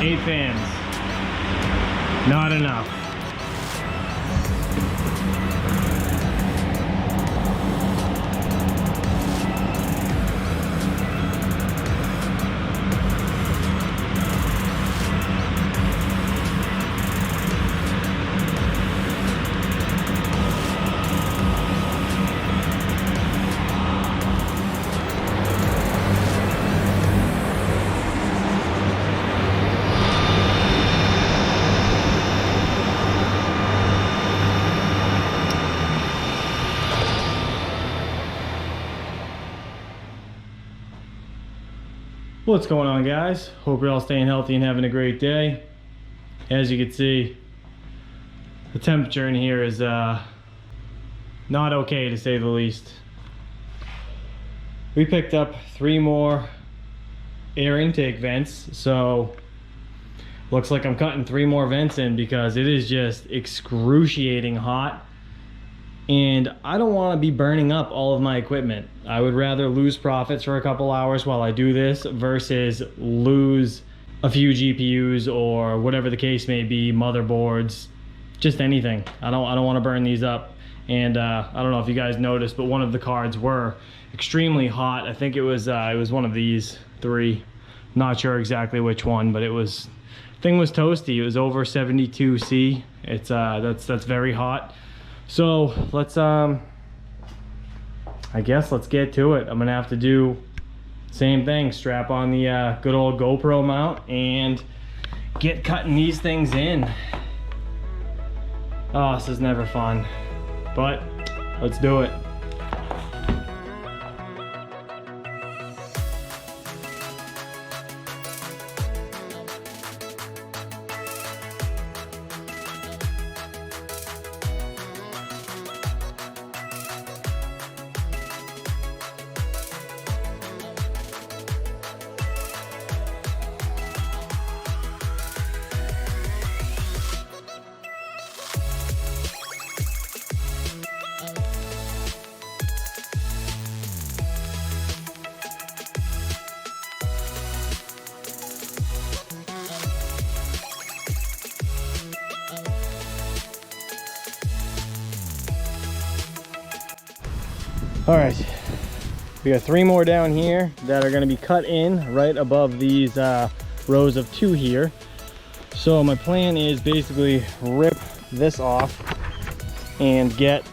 8 fans. Not enough. What's going on, guys? Hope you're all staying healthy and having a great day. As you can see, the temperature in here is not okay, to say the least. We picked up 3 more air intake vents, so looks like I'm cutting 3 more vents in because it is just excruciating hot. And I don't want to be burning up all of my equipment. I would rather lose profits for a couple hours while I do this versus lose a few GPUs or whatever the case may be, motherboards, just anything. I don't want to burn these up. And I don't know if you guys noticed, but one of the cards were extremely hot. I think it was one of these 3. Not sure exactly which one, but thing was toasty. It was over 72 C. It's that's very hot. So let's I guess let's get to it. I'm gonna have to do same thing, strap on the good old GoPro mount and get cutting these things in. Oh, this is never fun, but let's do it. All right, we got 3 more down here that are going to be cut in right above these rows of 2 here. So my plan is basically rip this off and get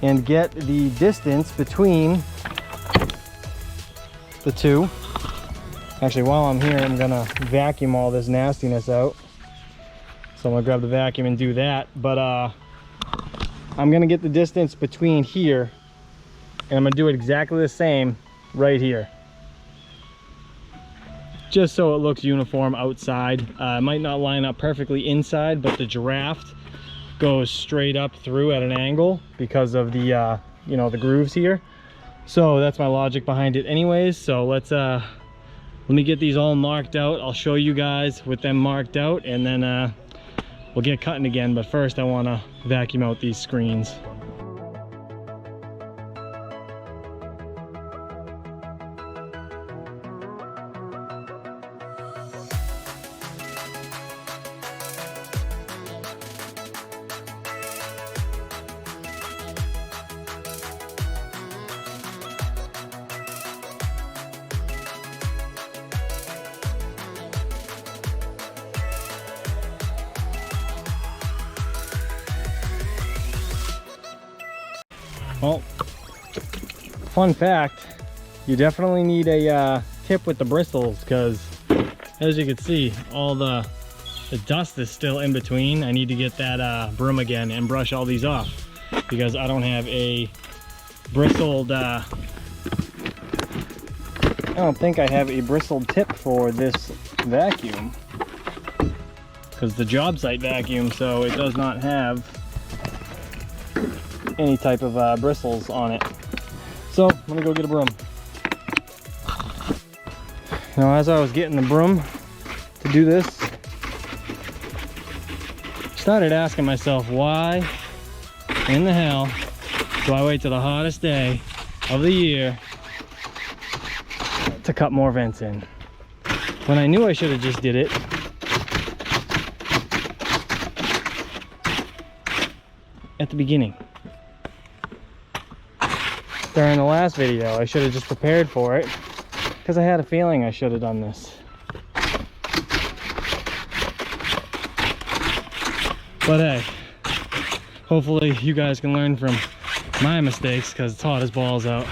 the distance between the 2. Actually, while I'm here, I'm gonna vacuum all this nastiness out. So I'm gonna grab the vacuum and do that. But I'm gonna get the distance between here, and I'm gonna do it exactly the same right here, just so it looks uniform outside. It might not line up perfectly inside, but the draft goes straight up through at an angle because of the you know, the grooves here. So that's my logic behind it anyways. So let me get these all marked out. I'll show you guys with them marked out, and then we'll get cutting again. But first I want to vacuum out these screens. Well, fun fact, you definitely need a tip with the bristles, because as you can see, all the dust is still in between. I need to get that broom again and brush all these off, because I don't have a bristled I don't think I have a bristled tip for this vacuum, because the job site vacuum, so it does not have any type of bristles on it. So let me go get a broom. Now, as I was getting the broom to do this, I started asking myself, why in the hell do I wait till the hottest day of the year to cut more vents in. When I knew I should have just did it at the beginning. During the last video, I should have just prepared for it because I had a feeling I should have done this. But hey, hopefully you guys can learn from my mistakes because it's hot as balls out.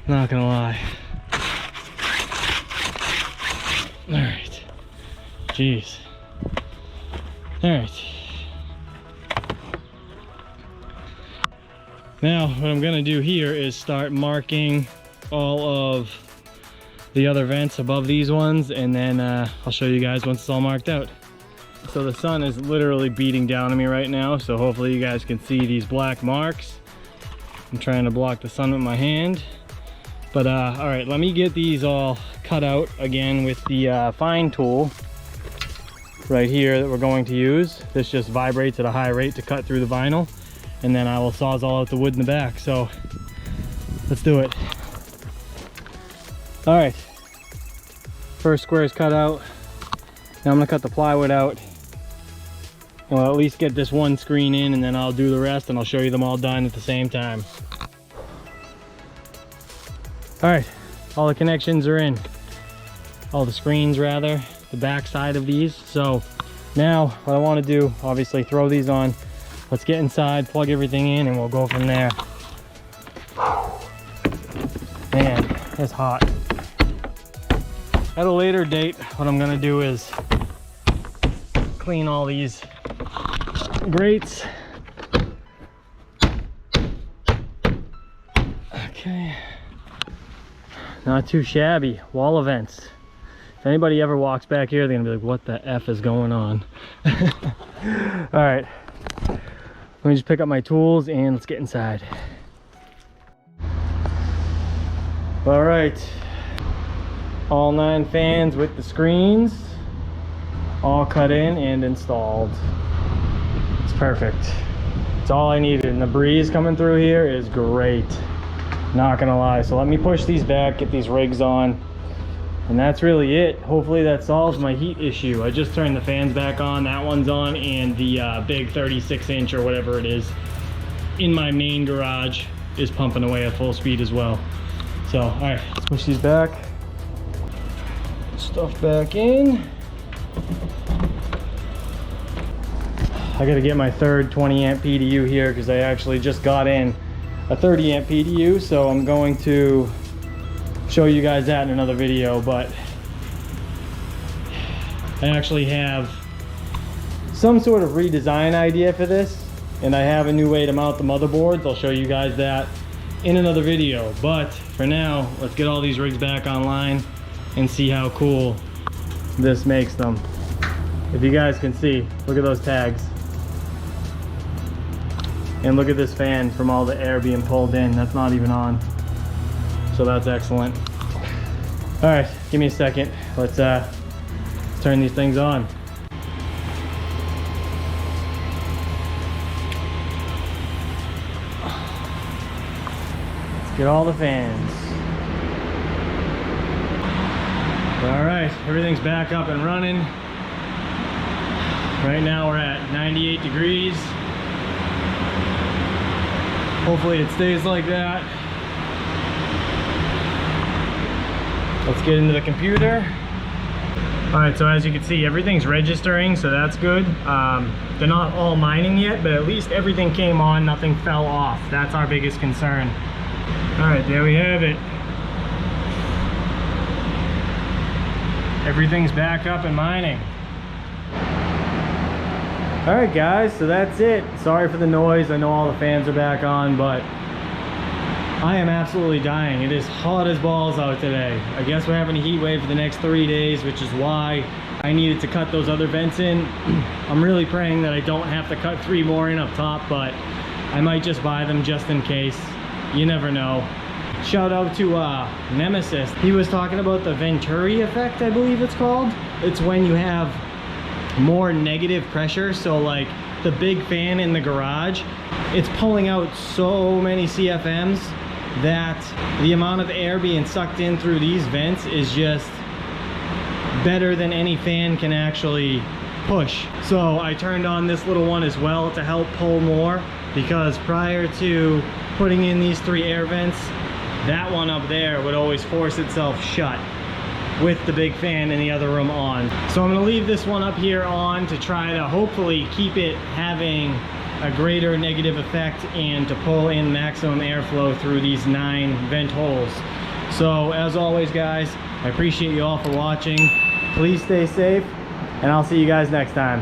Not gonna lie. All right. Jeez. All right. Now, what I'm gonna do here is start marking all of the other vents above these ones, and then I'll show you guys once it's all marked out. So the sun is literally beating down on me right now, so hopefully you guys can see these black marks. I'm trying to block the sun with my hand. But all right, let me get these all cut out again with the fine tool right here that we're going to use. This just vibrates at a high rate to cut through the vinyl, and then I will sawzall out the wood in the back. So let's do it. All right, first square is cut out. Now I'm gonna cut the plywood out. And we'll at least get this one screen in, and then I'll do the rest, and I'll show you them all done at the same time. All right, all the connections are in. All the screens rather, the back side of these. So now what I want to do, obviously throw these on. Let's get inside, plug everything in, and we'll go from there. Man, it's hot. At a later date, what I'm gonna do is clean all these grates. Okay. Not too shabby. Wall of vents. If anybody ever walks back here, they're gonna be like, what the F is going on? All right. Let me just pick up my tools and let's get inside. All right. All 9 fans with the screens. All cut in and installed. It's perfect. It's all I needed. And the breeze coming through here is great. Not gonna lie. So let me push these back, get these rigs on, and that's really it. Hopefully that solves my heat issue. I just turned the fans back on. That one's on, and the big 36-inch or whatever it is in my main garage is pumping away at full speed as well. So all right, let's push these back. Stuff back in. I gotta get my third 20 amp PDU here because I actually just got in a 30 amp PDU, so I'm going to show you guys that in another video. But I actually have some sort of redesign idea for this, and I have a new way to mount the motherboards. I'll show you guys that in another video, but for now, let's get all these rigs back online and see how cool this makes them. If you guys can see, look at those tags. And look at this fan from all the air being pulled in. That's not even on. So that's excellent. All right, give me a second. Let's turn these things on. Let's get all the fans. All right, everything's back up and running. Right now we're at 98 degrees. Hopefully it stays like that. Let's get into the computer. All right, so as you can see, everything's registering, so that's good. They're not all mining yet, but at least everything came on, nothing fell off. That's our biggest concern. All right, there we have it. Everything's back up and mining. All right, guys, so that's it. Sorry for the noise. I know all the fans are back on, but I am absolutely dying. It is hot as balls out today. I guess we're having a heat wave for the next 3 days, which is why I needed to cut those other vents in. I'm really praying that I don't have to cut 3 more in up top, but I might just buy them just in case. You never know. Shout out to Nemesis. He was talking about the Venturi effect, I believe it's called. It's when you have more negative pressure, so like the big fan in the garage, it's pulling out so many CFMs that the amount of air being sucked in through these vents is just better than any fan can actually push. So I turned on this little one as well to help pull more, because prior to putting in these 3 air vents, that one up there would always force itself shut with the big fan in the other room on. So I'm gonna leave this one up here on to try to hopefully keep it having a greater negative effect and to pull in maximum airflow through these 9 vent holes. So as always guys, I appreciate you all for watching. Please stay safe, and I'll see you guys next time.